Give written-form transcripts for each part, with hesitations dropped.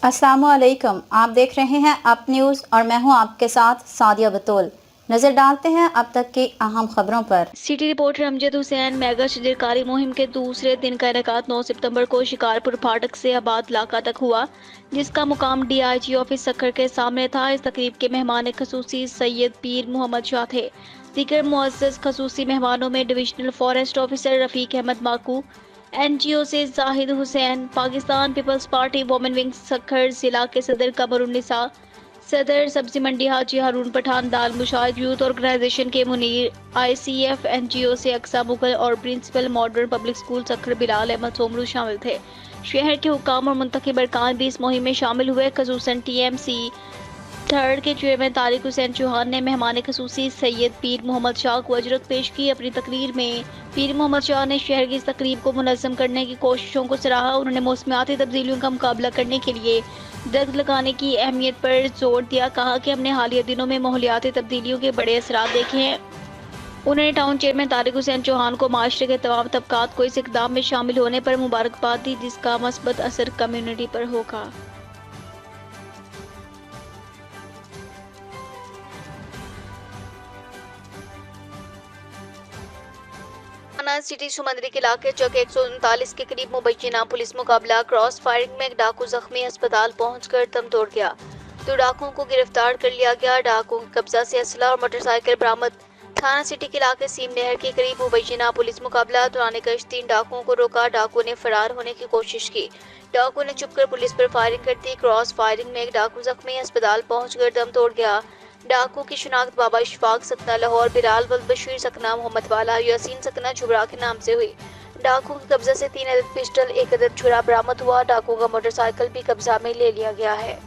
अस्सलामुअलैकुम, आप देख रहे हैं अप न्यूज़ और मैं हूं आपके साथ सादिया बतौल। नजर डालते हैं अब तक की अहम खबरों पर। City reporter Amjad Hussain. Mega शजरकारी मुहिम के दूसरे दिन का इनेकाद 9 सितंबर को शिकारपुर फाटक से आबाद इलाका तक हुआ, जिसका मुकाम DIG ऑफिस सक्खर के सामने था। इस तकरीब के मेहमान खसूसी सैयद पीर मोहम्मद शाह थे। दीगर मुअज़्ज़ज़ खसूसी मेहमानों में divisional forest officer Rafiq Ahmed Makoo, NGO से Zahid Hussain, Pakistan Peoples Party women wing Sukkur जिला के सदर कमरुन्निसा, सदर सब्जी मंडी हाजी हारून पठान, दाल मुशाहिद यूथ ऑर्गेनाइजेशन के मुनीर, ICF NGO से अक्सा मुगल और principal Modern Public School Sukkur Bilal Ahmed Soomro शामिल थे। शहर के हुक्काम और मुंतखब अरकान भी इस मुहिम में शामिल हुए। खसूसन TMC थर्ड के चेयरमैन तारिक हुसैन चौहान ने मेहमान खसूसी सैयद पीर मोहम्मद शाह को अजरत पेश की। अपनी तकरीर में पीर मोहम्मद शाह ने शहर की इस तकरीब को मुनज़्ज़म करने की कोशिशों को सराहा। उन्होंने मौसमियाती तब्दीलियों का मुकाबला करने के लिए दरख्त लगाने की अहमियत पर जोर दिया। कहा कि हमने हालिया दिनों में माहौलियाती तब्दीलियों के बड़े असरात देखे हैं। उन्होंने टाउन चेयरमैन तारिक हुसैन चौहान को माशरे के तमाम तबकात को इस इक़दाम में शामिल होने पर मुबारकबाद दी, जिसका मस्बत असर कम्युनिटी पर होगा। सिटी सुमंदरी के इलाके चौक 139 के करीब मुबैना पुलिस मुकाबला क्रॉस फायरिंग में एक डाकू जख्मी अस्पताल पहुंचकर दम तोड़ गया। 2 डाकुओं को गिरफ्तार कर लिया गया। डाकुओं के कब्जा से असला और मोटरसाइकिल बरामद। थाना सिटी के इलाके सीम नहर के करीब मुबैना पुलिस मुकाबला दौरान कश 3 डाकुओं को रोका। डाकुओं ने फरार होने की कोशिश की। डाकुओं ने छुपकर पुलिस पर फायरिंग कर दी। क्रॉस फायरिंग में एक डाकू जख्मी अस्पताल पहुंचकर दम तोड़ गया। डाकू की शिनाख्त बाबा इशफाक सकना लाहौर, बिलाल वल बशीर सकना मोहम्मद वाला, यासीन सकना छुबरा के नाम से हुई। डाकू के कब्जा से 3 अदद पिस्टल, 1 अदद छुरा बरामद हुआ। डाकू का मोटरसाइकिल भी कब्जा में ले लिया गया है।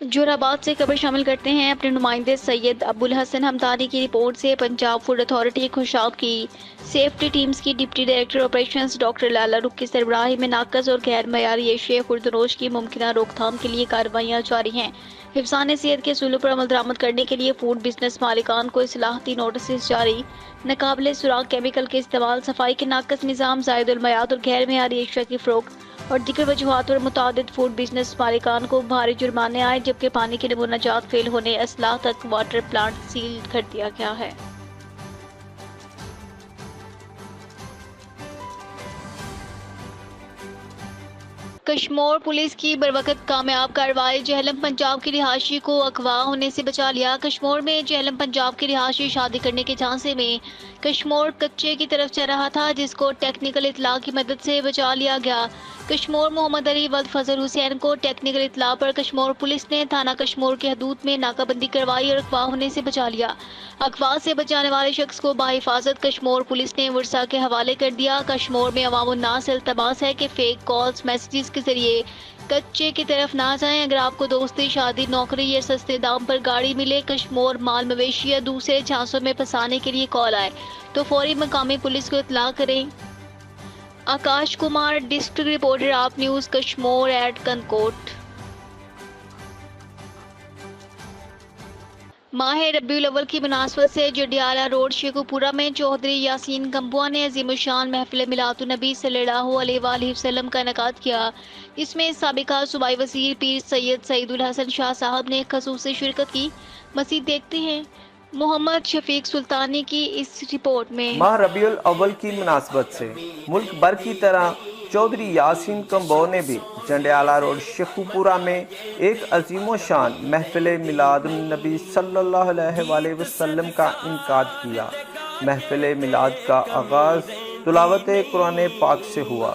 जोराबाद से खबर शामिल करते हैं अपने नुमाइंदे सैयद अब्बुल हसन हमदानी की रिपोर्ट से। पंजाब फूड अथॉरिटी खुशाब की सेफ्टी टीम्स की डिप्टी डायरेक्टर ऑपरेशंस डॉक्टर लाला रुख की सरबराही में नाकस और गैर मयारी एशिया खुर्दनोश की मुमकिन रोकथाम के लिए कार्रवाइयाँ जारी हैं। हिफ्ज़ान सेहत के असूलों पर अमल दरामद करने के लिए फूड बिजनेस मालिकान को इस्लाहती नोटिस जारी। नाकाबिले सुराग केमिकल के इस्तेमाल, सफाई के नाकस निज़ाम, ज़ायद उल मयाद और गैर मयारी एशिया की फ़रोख्त और दीगर वजूहात पर मुतादिद फूड बिजनेस मालिकान को भारी जुर्माने आए, जबकि पानी के नमूना जात फेल होने असलाह तक वाटर प्लांट सील कर दिया गया है। कश्मोर पुलिस की बरवकत कामयाब कार्रवाई, जहलम पंजाब की रिहायशी को अगवा होने से बचा लिया। कश्मोर में जहलम पंजाब की रिहायशी शादी करने के झांसे में कश्मोर कच्चे की तरफ चल रहा था, जिसको टेक्निकल इतला की मदद से बचा लिया गया। कश्मोर मोहम्मद अली वल्द फजल हुसैन को टेक्निकल इतला पर कश्मोर पुलिस ने थाना कश्मोर की हदूद में नाकाबंदी करवाई और अगवा होने से बचा लिया। अगवा से बचाने वाले शख्स को बाहिफाजत कश्मोर पुलिस ने वर्सा के हवाले कर दिया। कश्मोर में अवामुन्नास से इल्तमास है कि फेक कॉल्स मैसेजेस के जरिए कच्चे की तरफ ना जाएं। अगर आपको दोस्ती, शादी, नौकरी या सस्ते दाम पर गाड़ी मिले, कश्मोर माल मवेशी या दूसरे झांसों में फंसाने के लिए कॉल आए तो फौरी मकामी पुलिस को इत्तला करें। आकाश कुमार, डिस्ट्रिक्ट रिपोर्टर, आप न्यूज़, कश्मोर @कनकोट। माह रबीउल अव्वल की मुनासबत से जडियाला रोड शेखुपुरा में चौधरी यासीन गंबुआ ने अज़ीमुश्शान महफिल मिलादुन्नबी सल्लल्लाहु अलैहि वसल्लम का इनेकाद किया। इसमें साबिका सूबाई वज़ीर पीर सैयद सईदुल हसन शाह साहब ने ख़ुसूसी शिरकत की। मज़ीद देखते हैं मोहम्मद शफीक सुल्तानी की इस रिपोर्ट में। माह रबीउल अव्वल की मुनासबत से मुल्क भर की तरह चौधरी यासीन कम्बो ने भी जंडियाला रोड शेखुपुरा में एक अजीमो शान महफिल मिलादुन्नबी सल्लल्लाहु अलैहि वसल्लम का इनेकाद किया। महफिल मिलाद का आगाज़ तिलावत कुरान पाक से हुआ।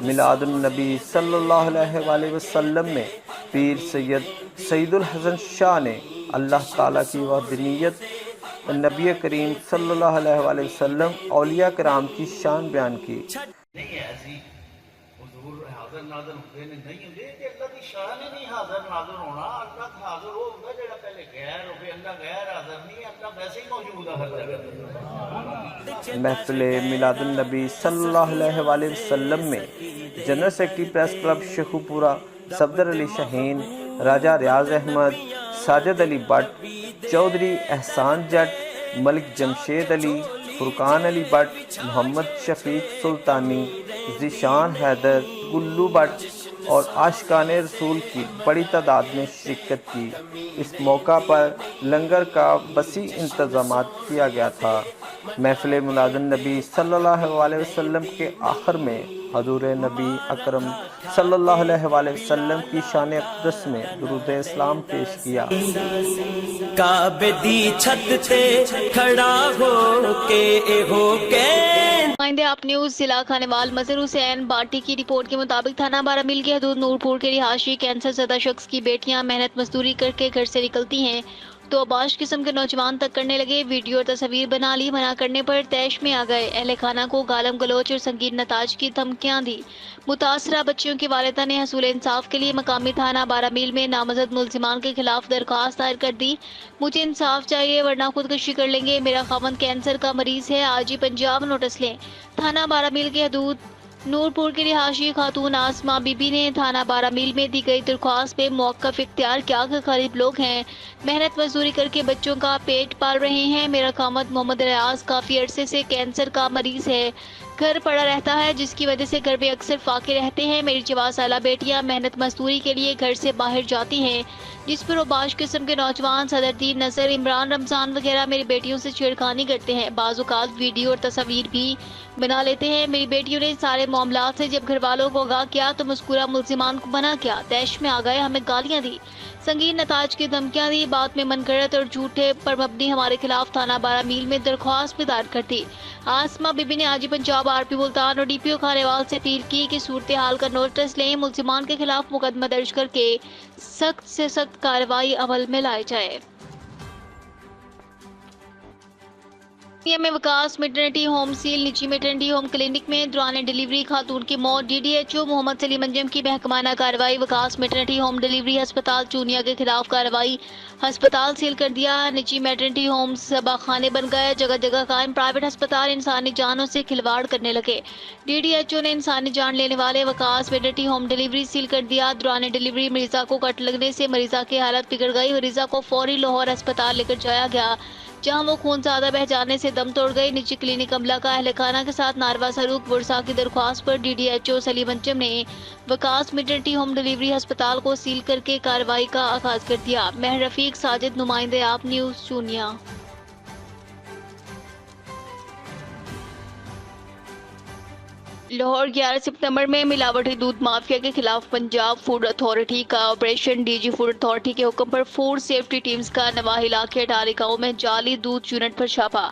मिलादुन्नबी सल्लल्लाहु अलैहि वसल्लम में पीर सैयद सईदुल हसन शाह ने अल्लाह ताला की वहदनीयत, नबी करीम सल्लल्लाहु अलैहि वसल्लम, औलिया किराम की शान बयान की। नाज़र होंगे ने नहीं होंगे कि अल्लाह की शान ही नहीं हाज़र नाज़र होना। अल्लाह हाज़र वो होगा जो पहले गैर हो गया। अल्लाह गैर हाज़र नहीं, अल्लाह वैसे ही मौजूद है हर जगह। महफिल मिलादुन्नबी सल्लल्लाहु अलैहि वसल्लम में general secretary press club Sheikhupura Safdar Ali Shaheen, Raja Riaz Ahmed, Sajid Ali Bhatt, Chaudhry Ehsan Jatt, Malik Jamshed Ali, Furqan Ali Bhatt, Mohammad Shafiq सुल्तानी, ज़ीशान हैदर, गुल्लू भट्ट और आशिकान रसूल की बड़ी तादाद ने शिरकत की। इस मौका पर लंगर का वसी इंतज़ामात किया गया था। महफिल मिलादुन्नबी सल्लल्लाहु अलैहि वसल्लम के आखिर में हजूर नबी अकरम सल्लल्लाहु अलैहि वसल्लम की शान अक़दस में दुरूद इस्लाम पेश किया। काबे दी छत ते खड़ा हो के नुमाइंदे आप न्यूज जिला खानेवाल मजहर हुसैन बाटी की रिपोर्ट के मुताबिक थाना बारामील के हदूद नूरपुर के रिहायशी कैंसर ज़दा शख्स की बेटियां मेहनत मजदूरी करके घर से निकलती हैं तो अबाश किस्म के नौजवान तक करने लगे। वीडियो और तस्वीर बना ली, मना करने पर तैश में आ गए। अहले खाना को गालम गलोच और संगीन नताज की धमकियां दी। मुतासरा बच्चियों की वालिदा ने हसूल इंसाफ के लिए मकामी थाना बारामील में नामजद मुल्जिमान के खिलाफ दरख्वास्त दायर कर दी। मुझे इंसाफ चाहिए वरना खुदकुशी कर लेंगे, मेरा खावंद कैंसर का मरीज है, आज ही पंजाब नोटिस लें। थाना बारामील के हदूद नूरपुर की रिहायशी खातून आसमा बीबी ने थाना बारामील में दी गई दरख्वास्त में मौक़िफ़ इख्तियार किया कि गरीब लोग हैं, मेहनत मजदूरी करके बच्चों का पेट पाल रहे हैं। मेरा खामद मोहम्मद रियाज काफ़ी अरसे से कैंसर का मरीज है, घर पड़ा रहता है जिसकी वजह से घर में अक्सर फाके रहते हैं। मेरी 4 साला बेटियां मेहनत मजदूरी के लिए घर से बाहर जाती हैं जिस पर ओबाश किस्म के नौजवान सदरदीन नज़र, इमरान रमज़ान वगैरह मेरी बेटियों से छेड़खानी करते हैं। बाज़ औक़ात वीडियो और तस्वीर भी बना लेते हैं। मेरी बेटियों ने सारे मामलात से जब घर वालों को आगाह किया तो मज़कूरा मुल्ज़िमान को मना किया, तैश में आ गए, हमें गालियाँ दी, संगीन नताज की धमकियाँ दी। बाद में मनगढ़ंत और झूठे पर मबनी हमारे खिलाफ थाना बारामील में दरख्वास्त भी दायर कर दी। आसमा बीबी ने आज पंजाब आरपी मुल्तान और डीपीओ खानेवाल से अपील की कि सूरत हाल का नोटिस लें, मुल्जिमान के खिलाफ मुकदमा दर्ज करके सख्त से सख्त कार्रवाई अमल में लाई जाए। में विकास मैटरनिटी होम सील, निजी मैटरनिटी होम क्लिनिक में दौरान डिलीवरी खातून की मौत। डीडीएचओ मोहम्मद सलीम अंजम की महकमाना कार्रवाई। विकास मैटरनिटी होम डिलीवरी अस्पताल चूनिया के खिलाफ कार्रवाई, अस्पताल सील कर दिया। निजी मैटरनिटी होम सबाखाने बन गए, जगह जगह कायम प्राइवेट अस्पताल इंसानी जानों से खिलवाड़ करने लगे। डीडीएचओ ने इंसानी जान लेने वाले विकास मैटरनिटी होम डिलीवरी सील कर दिया। दौरान डिलीवरी मरीजा को कट लगने से मरीजा की हालत बिगड़ गई। मरीजा को फौरी लाहौर अस्पताल लेकर जाया गया जहां वो खून ज्यादा बह जाने से दम तोड़ गई। निजी क्लिनिक अमला का अहले खाना के साथ नारवा सरूक वर्षा की दरख्वास्त पर डीडीएचओ सलीम अंजम ने विकास मैटरनिटी होम डिलीवरी अस्पताल को सील करके कार्रवाई का आगाज कर दिया। महर रफीक, साजिद, नुमाइंदे आप न्यूज चूनिया। लाहौर 11 सितंबर में मिलावटी दूध माफिया के खिलाफ पंजाब फूड अथॉरिटी का ऑपरेशन। डीजी फूड अथॉरिटी के हुक्म पर फूड सेफ्टी टीम्स का नवाह इलाके 18 गाँव में जाली दूध यूनिट पर छापा।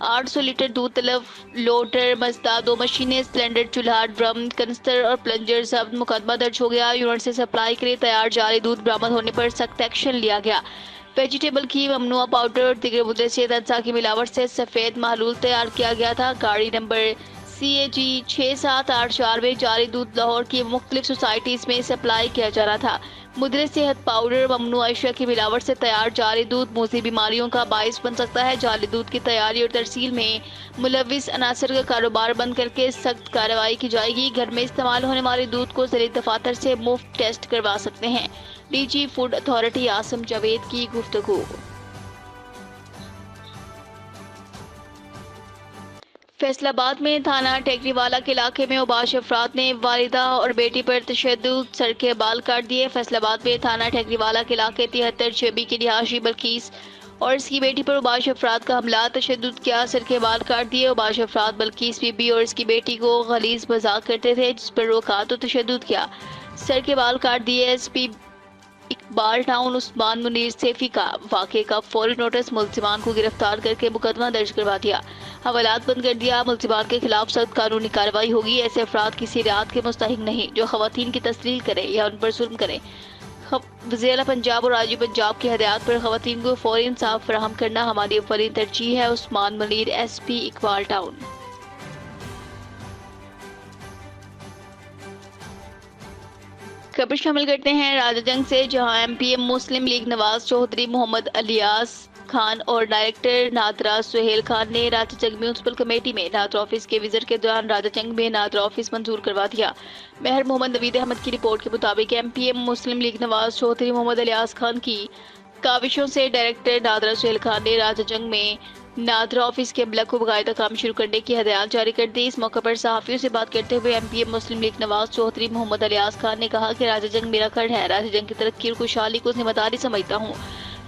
800 लीटर दूध तलब, लोडर, मजदा, 2 मशीनें, सिलेंडर, चूल्हा, ड्रम, कनस्तर और प्लंजर जब्त। मुकदमा दर्ज हो गया। यूनिट से सप्लाई के लिए तैयार जाली दूध बरामद होने पर सख्त एक्शन लिया गया। वेजिटेबल घी, ममनुआ पाउडर और दीगर मुद्दे से अज्जा की मिलावट से सफेद महलूल तैयार किया गया था। गाड़ी नंबर CAG 6784 में जाली दूध लाहौर की मुख्तलिफ सोसाइटीज में सप्लाई किया जा रहा था। मुद्रे सेहत पाउडर, ममनुआ अशिया की मिलावट से तैयार जाली दूध मोज़ी बीमारियों का बाइस बन सकता है। जाली दूध की तैयारी और तरसील में मुलविस अनासर का कारोबार बंद करके सख्त कार्रवाई की जाएगी। घर में इस्तेमाल होने वाले दूध को ज़रिए दफातर से मुफ्त टेस्ट करवा सकते हैं। DG food authority Asim Javed की गुफ्तगू। फैसलाबाद में थाना टेकरीवाला के इलाके में ओबाश अफराद ने वालिदा और बेटी पर तशद्दुद, सर के बाल काट दिए। फैसलाबाद में थाना टेकरीवाला के इलाके 73 शेबी की रिहायशी बल्कीस और इसकी बेटी पर ओबाश अफराद का हमला, तशद्दुद किया, सर के बाल काट दिए। ओबाश अफराद बल्कीस बीबी और इसकी बेटी को गलीज मजाक करते थे जिस पर रोका तो तशद्दुद किया, सर के बाल काट दिए। SP इकबाल टाउन उस्मान मुनीर सेफी का वाक़े का फौरी नोटिस, मुल्जिमान को गिरफ्तार करके मुकदमा दर्ज करवा दिया, हवालात बंद कर दिया। मुल्जिमान के खिलाफ सख्त कानूनी कार्रवाई होगी। ऐसे अफराद किसी रियायत के मुस्तहिक नहीं जो खवातीन की तस्लील करे या उन पर जुल्म करे। वज़ीर पंजाब और राजी पंजाब की हदायत पर खवातीन को फौरी इंसाफ फराहम करना हमारी अव्वलीन तरजीह है। Usman Munir, SP Iqbal town. खबर शामिल करते हैं राजा जंग से, जहां MPM Muslim League Nawaz Chaudhry Mohammad Ilyas Khan और डायरेक्टर नादरा सुहेल खान ने राजा जंग म्यूनसिपल कमेटी में नादरा ऑफिस के विजिट के दौरान राजा जंग में नादरा ऑफिस मंजूर करवा दिया। मेहर मोहम्मद नवीद अहमद की रिपोर्ट के मुताबिक MPM Muslim League Nawaz Chaudhry Mohammad Ilyas Khan की काविशों से डायरेक्टर नादरा सुहेल खान ने राजा जंग में नादरा ऑफिस के ब्लॉक को बाकायदा काम शुरू करने की हदायत जारी कर दी। इस मौके पर सहाफियों से बात करते हुए MPM Muslim League Nawaz Chaudhry Mohammad Ilyas Khan ने कहा कि राजा जंग मेरा गढ़ है। राजा जंग की तरक्की और खुशहाली को जिम्मेदारी समझता हूँ।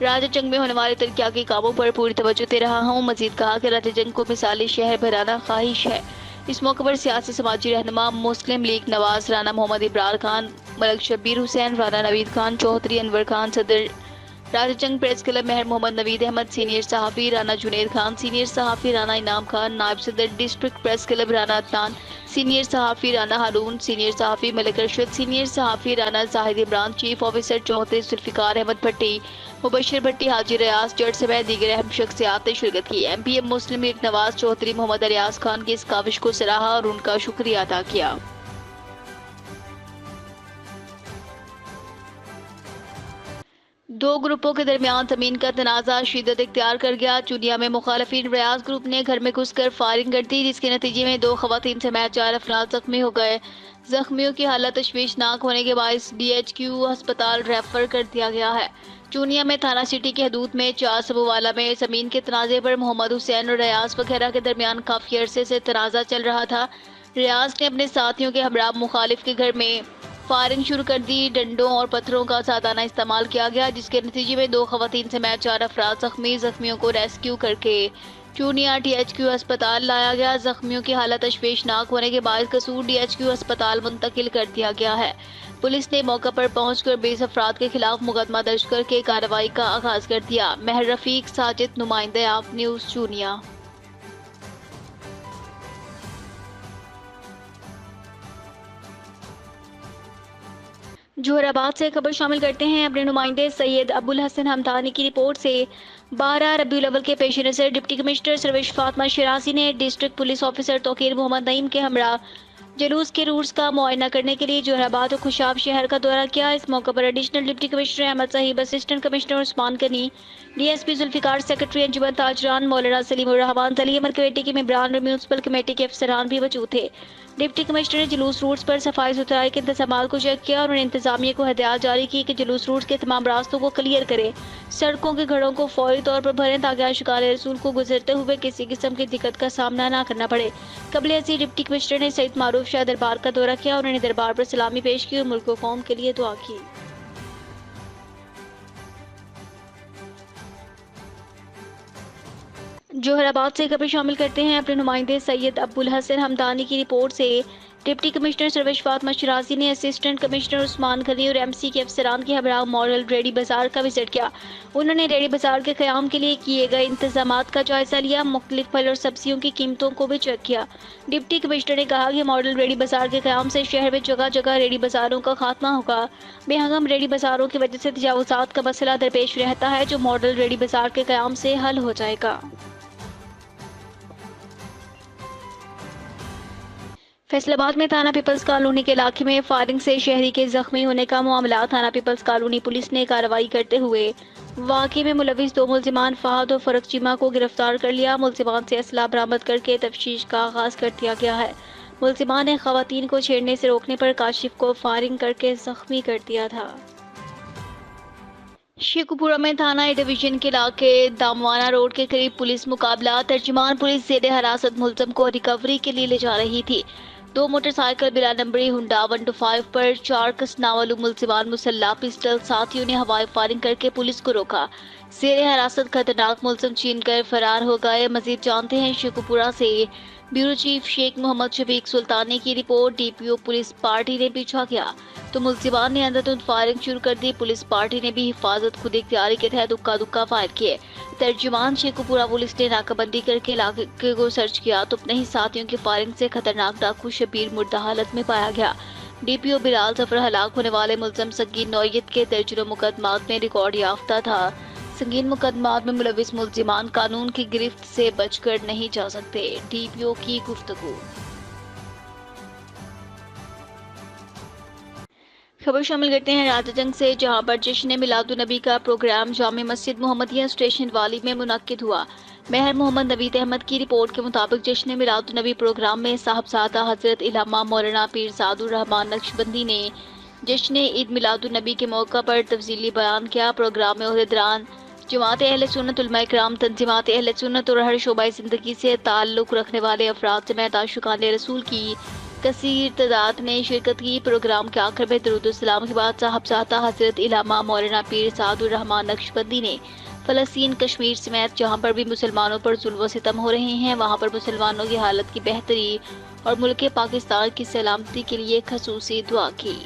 राजा जंग में होने वाले तरक्याती कामों पर पूरी तवज्जो दे रहा हूँ। मजीद कहा कि राजा जंग को मिसाली शहर बनाना ख्वाहिश है। इस मौके पर सियासी समाजी रहनुमा मुस्लिम लीग नवाज राना मोहम्मद इब्रार खान, मलक शब्बीर हुसैन, राना नवीद खान चौधरी, अनवर खान सदर राजा जंग प्रेस क्लब, मेहर मोहम्मद नवीद अहमद सीनियर सहाफ़ी, राना जुनेद खान सीनियर सहाफ़ी, राना इनाम खान नायब सदर district press club, Rana Adnan senior सहाफ़ी, राना हारून सीनियर सहाफ़ी, मलिक अरशद सीनियर सहाफ़ी, राना जाहिद इमरान चीफ ऑफिसर चौधरी, जुल्फ़िकार अहमद भट्टी, मुबशर भट्टी, हाजी रियाज जट समेत दीगर अहम शख्सियात ने शिरकत की। MPA Muslim League Nawaz Chaudhry Mohammad Ilyas Khan की इस काविश को सराहा और उनका शुक्रिया अदा किया। दो ग्रुपों के दरमियान जमीन का तनाज़ा शिद्दत इख्तियार कर गया। चुनिया में मुखालिफिन रियाज ग्रुप ने घर में घुसकर फायरिंग कर दी, जिसके नतीजे में 2 खवातीन समेत 4 अफराद जख्मी हो गए। जख्मियों की हालत तशवीशनाक होने के बायस DHQ अस्पताल रेफर कर दिया गया है। चुनिया में थाना सिटी की हदूद में 4 सबूवाला में जमीन के तनाज़े पर मोहम्मद हुसैन और रियाज वगैरह के दरमियान काफी अरसे से तनाज़ा चल रहा था। रियाज ने अपने साथियों के हमरा मुखालिफ के घर में फायरिंग शुरू कर दी। डंडों और पत्थरों का सादाना इस्तेमाल किया गया, जिसके नतीजे में 2 खवातीन समेत 4 अफराद जख्मी। जख्मियों को रेस्क्यू करके चूनिया DHQ अस्पताल लाया गया। जख्मियों की हालत तशवीशनाक होने के बाद कसूर DHQ अस्पताल मुंतकिल कर दिया गया है। पुलिस ने मौका पर पहुंचकर 20 अफराद के खिलाफ मुकदमा दर्ज करके कार्रवाई का आगाज कर दिया। मेहर रफीक साजिद, नुमाइंदे आप न्यूज़ चूनिया। जोहराबाद से खबर शामिल करते हैं अपने नुमाइंदे सैयद अबुल हसन हमदानी की रिपोर्ट से। 12 रबीउल अव्वल के पेश नज़र डिप्टी कमिश्नर सरवेश फातिमा शिराजी ने district police officer Tauqeer Mohammad Naeem के हमरा जुलूस के रूट्स का मुआयना करने के लिए जोहराबाद और खुशाब शहर का दौरा किया। इस मौके पर additional deputy commissioner Ahmed Sahib, assistant commissioner Usman Ghani, DSP Zulfiqar, secretary Anjuman Tajran, Maulana Saleemur Rahman, जली अमर कमेटी के मेंबरान और म्यूनसिपल कमेटी के अफसरान भी मौजूद थे। डिप्टी कमिश्नर ने जुलूस रूट्स पर सफाई सुथराई के इंतजाम को चेक किया और उन्हें इंतजामिया को हदायत जारी की कि जुलूस रूट्स के तमाम रास्तों को क्लियर करें, सड़कों के घड़ों को फौरी तौर पर भरें ताकि आशिकान रसूल को गुजरते हुए किसी किस्म की दिक्कत का सामना न करना पड़े। कबले अजीज डिप्टी कमिश्नर ने सईद मारूफ शाह दरबार का दौरा किया और उन्हें दरबार पर सलामी पेश की और मुल्क व कौम के लिए दुआ की। जोहराबाद से खबर शामिल करते हैं अपने नुमाइंदे सैयद अब्बुल हसन हमदानी की रिपोर्ट से। डिप्टी कमिश्नर सरवेश फातिमा शिराजी ने असिस्टेंट कमिश्नर उस्मान गनी और MC के अफसरान के हमरा मॉडल रेडी बाजार का विजिट किया। उन्होंने रेडी बाजार के क़याम के लिए किए गए इंतजामात का जायजा लिया। मुख्तलिफ फल और सब्जियों की कीमतों को भी चेक किया। डिप्टी कमिश्नर ने कहा कि मॉडल रेडी बाजार के क़याम से शहर में जगह जगह रेडी बाजारों का खात्मा होगा। बेहंगम रेडी बाजारों की वजह से तजावुज़ात का मसला दरपेश रहता है, जो मॉडल रेडी बाजार के क़याम से हल हो जाएगा। फैसलाबाद में थाना पीपल्स कॉलोनी के इलाके में फायरिंग से शहरी के जख्मी होने का मामला। थाना पीपल्स कॉलोनी पुलिस ने कार्रवाई करते हुए वाक़े में मुलविस 2 मुलजिमान फहद और फरक चीमा को गिरफ्तार कर लिया। मुलजिमान से असला बरामद करके तफ्तीश का आगाज कर दिया गया है। मुलजिमान ने खवातीन को छेड़ने से रोकने पर काशिफ को फायरिंग करके जख्मी कर दिया था। शेखुपुरा में थाना ए डिवीजन के इलाके दामवाना रोड के करीब पुलिस मुकाबला। तर्जुमान पुलिस ज़ेरे हिरासत मुलजिम को रिकवरी के लिए ले जा रही थी। 2 मोटरसाइकिल बिला नंबरी हुंडा 125 पर 4 कसनावालू मुलजिमान मुसल्ला पिस्टल साथियों ने हवाई फायरिंग करके पुलिस को रोका। ज़ेरे हिरासत खतरनाक मुलजिम छीन कर फरार हो गए। मजीद जानते हैं शेखुपुरा से ब्यूरो चीफ शेख मोहम्मद शफीक सुल्तानी की रिपोर्ट। DPO पुलिस पार्टी ने पीछा किया तो मुलजिमान ने अंधाधुंध फायरिंग शुरू कर दी। पुलिस पार्टी ने भी हिफाजत खुद इख्तियारी के तहत दुक्का फायर किए। तर्जुमान शेखुपुरा पुलिस ने नाकाबंदी करके इलाके को सर्च किया तो अपने ही साथियों की फायरिंग से खतरनाक डाकू शबीर मुर्दा हालत में पाया गया। DPO बिलाल जफर हलाक होने वाले मुलजिम संगीन नौयत के दर्जनों मुकदमात में रिकॉर्ड याफ्ता था। संगीन मुकदमात में मुलविस मुलजिमान कानून की गिरफ्त से बचकर नहीं जा सकते। DPO की गुफ्तगू। खबर शामिल करते हैं राजा जंग से, जहां पर जश्न मिलादुन्नबी का प्रोग्राम जामे मस्जिद मोहम्मदिया स्टेशन वाली में मुनक्किद हुआ। महर मोहम्मद नवीद अहमद की रिपोर्ट के मुताबिक जश्न मिलादुन्नबी प्रोग्राम में साहबजादा हजरत इलामा मौलाना पीर सादुर रहमान नक्शबंदी ने जश्न ईद मिलादुन्नबी के मौका पर तफसीली बयान किया। प्रोग्राम में ओहदेदारान जमात अहले सुन्नत उलमा इकराम, तंजीमात अहले सुन्नत और हर शोबा जिंदगी से ताल्लुक रखने वाले अफराद समेत आशिकाने रसूल की कसीर तादाद ने शिरकत की। प्रोग्राम के आखिर में दरूद सलाम के बाद साहबजादा हजरत इलामा मौलाना पीर सादुर रहमान नक्शबंदी ने फलस्तीन, कश्मीर समेत जहां पर भी मुसलमानों पर जुल्म व सितम हो रहे हैं वहां पर मुसलमानों की हालत की बेहतरी और मुल्क पाकिस्तान की सलामती के लिए खसूसी दुआ की।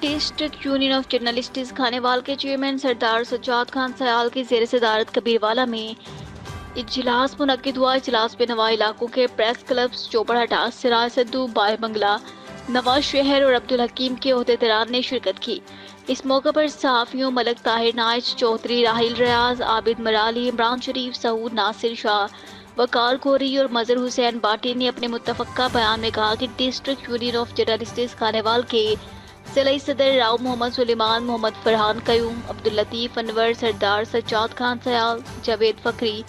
District union of journalists Khanewal के चेयरमैन सरदार सज्जाद खान सयाल की ज़ेर सदारत कबीरवाला में इजलास मुनक्किद हुआ। इजलास में नवा इलाकों के press clubs चौपड़हटा, Siraj Saddu, bye बंगला, नवाज शहर और अब्दुल हकीम के ओहदेदारान ने शिरकत की। इस मौके पर सहाफ़ियों मलक ताहिर नाइच, चौधरी राहिल रियाज, आबिद मराली, इमरान शरीफ, सऊद नासिर शाह, वकार कोरी और मजहर हुसैन बाटी ने अपने मुत्तफ़क़ा बयान में कहा कि district union of journalists Khanewal के ज़िला सदर राव मोहम्मद सुलेमान, मोहम्मद फरहान कयूम, अब्दुल लतीफ़ अनवर, सरदार सज्जाद खान सयाल, जावेद फ़करी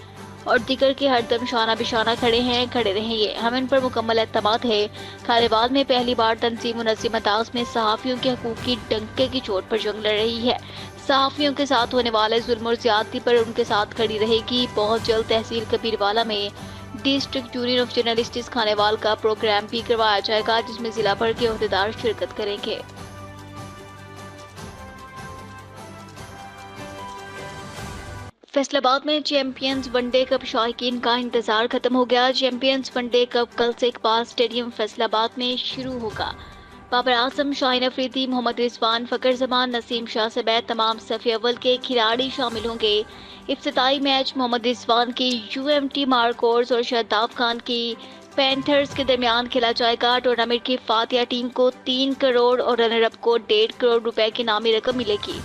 और दिगर के हरदम शाना बिशाना खड़े रहेंगे। हम इन पर मुकम्मल एतमाद है। खानेवाल में पहली बार तंजीम मुनज़्ज़िम अंदाज़ में सहाफ़ियों के हकूक़ की डंके की चोट पर जंग लड़ रही है। सहाफ़ियों के साथ होने वाले जुल्म और ज़्यादती पर उनके साथ खड़ी रहेगी। बहुत जल्द तहसील कबीरवाला में district union of journalists Khanewal का प्रोग्राम भी करवाया जाएगा, जिसमें जिला भर के ओहदेदार शिरकत करेंगे। फैसलाबाद में चैंपियंस वनडे कप शौकीन का इंतजार खत्म हो गया। चैंपियंस वनडे कप कल से इकबाल स्टेडियम फैसलाबाद में शुरू होगा। बाबर आजम, शाहीन अफरीदी, मोहम्मद रिजवान, फकर जमान, नसीम शाह समेत तमाम सफ़े अव्वल के खिलाड़ी शामिल होंगे। इफ्तिताई मैच मोहम्मद रिजवान की UMT मार्कोर्स और शहदाब खान की पैंथर्स के दरमियान खेला जाएगा। टूर्नामेंट की फातिहा टीम को 3 करोड़ और रनर अप को 1.5 करोड़ रुपए की इनामी रकम मिलेगी।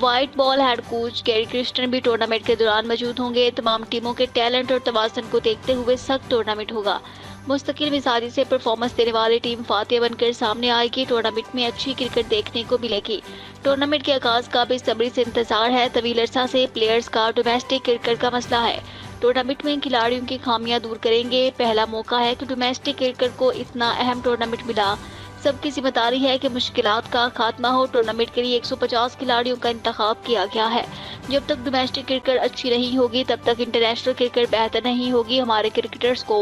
White ball head coach Gary Kristen भी टूर्नामेंट के दौरान मौजूद होंगे। तमाम टीमों के टैलेंट और तवाज़ुन को देखते हुए सख्त टूर्नामेंट होगा। मुस्तकिल मिजाजी से परफॉर्मेंस देने वाली टीम फातिहा बनकर सामने आएगी। टूर्नामेंट में अच्छी क्रिकेट देखने को मिलेगी। टूर्नामेंट के आगाज का बेसब्री से इंतजार है। तवील अरसा से प्लेयर्स का डोमेस्टिक क्रिकेट का मसला है। टूर्नामेंट में खिलाड़ियों की खामियां दूर करेंगे। पहला मौका है कि डोमेस्टिक क्रिकेट को इतना अहम टूर्नामेंट मिला। सबकी जिम्मेदारी है कि मुश्किलात का खात्मा हो। टूर्नामेंट के लिए 150 खिलाड़ियों का इंतखाब किया गया है। जब तक डोमेस्टिक क्रिकेट अच्छी नहीं होगी तब तक इंटरनेशनल क्रिकेट बेहतर नहीं होगी। हमारे क्रिकेटर्स को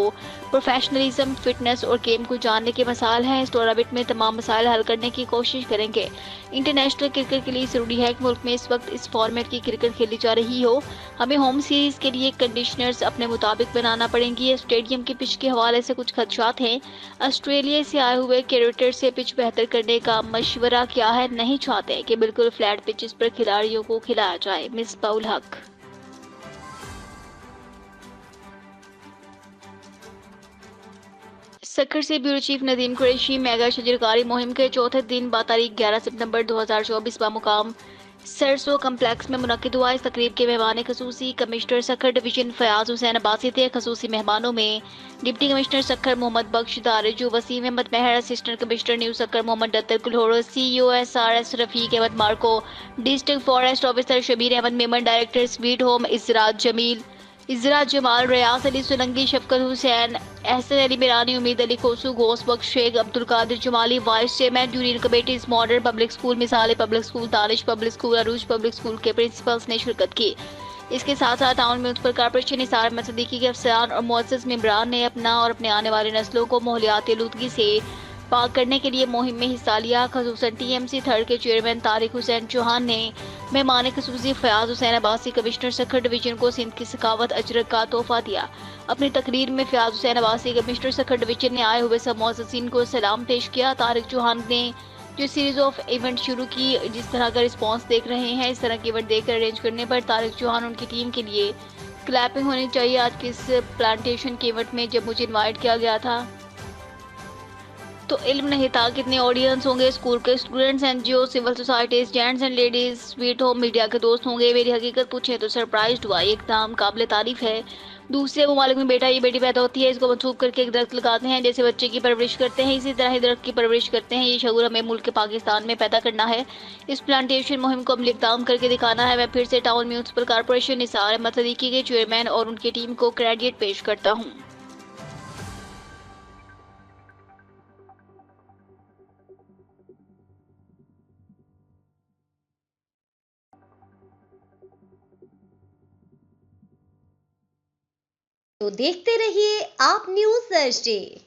प्रोफेशनलिज्म, फिटनेस और गेम को जानने के मसाइल हैं। इस टूर्नामेंट में तमाम मसाइल हल करने की कोशिश करेंगे। इंटरनेशनल क्रिकेट के लिए ज़रूरी है कि मुल्क में इस वक्त इस फॉर्मेट की क्रिकेट खेली जा रही हो। हमें होम सीरीज़ के लिए कंडीशनर्स अपने मुताबिक बनाना पड़ेंगी। स्टेडियम की पिच के हवाले से कुछ खदशात हैं। ऑस्ट्रेलिया से आए हुए क्रिकेटर से पिच बेहतर करने का मशवरा किया है। नहीं चाहते कि बिल्कुल फ्लैट पिचेस पर खिलाड़ियों को खिलाया जाए। मिस पाउल हक। सक्खर से bureau chief Nadeem Qureshi mega शजरकारी मुहिम के चौथे दिन तारीख 11 सितंबर 2024 मुकाम सरसो कम्प्लेक्स में मुनक्किद हुआ। इस तकरीब के मेहमान खसूसी कमिश्नर सक्खर डिवीजन फयाज हुसैन अब्बासी थे। खसूसी मेहमानों में deputy commissioner Sukkur Mohammad Bakhsh Darejo, Waseem Ahmed Mehar, assistant commissioner New Sukkur Mohammad Dattar Kalhoro, CEO SRS Rafiq Ahmed Marko, district forest officer Shabbir Ahmed Memon, director Sweet Home Izra Jamal, Riaz Ali Solanki, Shafqat Hussain, Ahsan Ali Mirani, Umeed Ali Kosu, Ghous Bakhsh Sheikh, Abdul Qadir Jamali, vice chairman union committees Modern Public school, मिसाल Public School, Danish Public School, Arooj Public School के प्रिंसिपल्स ने शिरकत की। इसके साथ साथ town municipal corporation Nisar Ahmed Siddiqui के अफसरान और मुअज़्ज़ज़ मेंबरान ने अपना और अपने आने वाली नस्लों को माहौलियाती आलूदगी से पाक करने के लिए मुहिम में हिस्सा लिया। खसूसन TMC थर्ड के चेयरमैन तारिक हुसैन चौहान ने मेहमान खसूसी फयाज हुसैन अब्बासी कमिश्नर सक्खर डिवीजन को सिंध की सखावत अजरक का तोहफा दिया। अपनी तकरीर में फयाज हुसैन अब्बासी कमिश्नर सक्खर डिवीजन ने आए हुए सब मुअज़्ज़ज़ीन को सलाम पेश किया। तारिक चौहान ने जो सीरीज ऑफ इवेंट शुरू की, जिस तरह का रिस्पॉन्स देख रहे हैं, इस तरह के इवेंट देखकर अरेंज करने पर तारिक चौहान उनकी टीम के लिए क्लैपिंग होनी चाहिए। आज के इस प्लांटेशन के इवेंट में जब मुझे इन्वाइट किया गया था तो इल्म नहीं था कितने ऑडियंस होंगे, स्कूल के students, NGO, civil societies, gents and ladies, sweet home, media के दोस्त होंगे। मेरी हकीकत पूछे तो सरप्राइज्ड हुआ। ये इक़दाम काबिल तारीफ है। दूसरे ममालिक में बेटा या बेटी पैदा होती है, इसको मंसूब करके एक दरख्त लगाते हैं। जैसे बच्चे की परवरिश करते हैं, इसी तरह ही दरख्त की परवरिश करते हैं। ये शऊर हमें मुल्क के पाकिस्तान में पैदा करना है। इस प्लांटेशन मुहिम को अमली इक़दाम करके दिखाना है। मैं फिर से town municipal corporation Nisar Ahmad Siddiqui के चेयरमैन और उनकी टीम को क्रेडिट पेश करता हूँ। तो देखते रहिए आप न्यूज़ थर्सडे।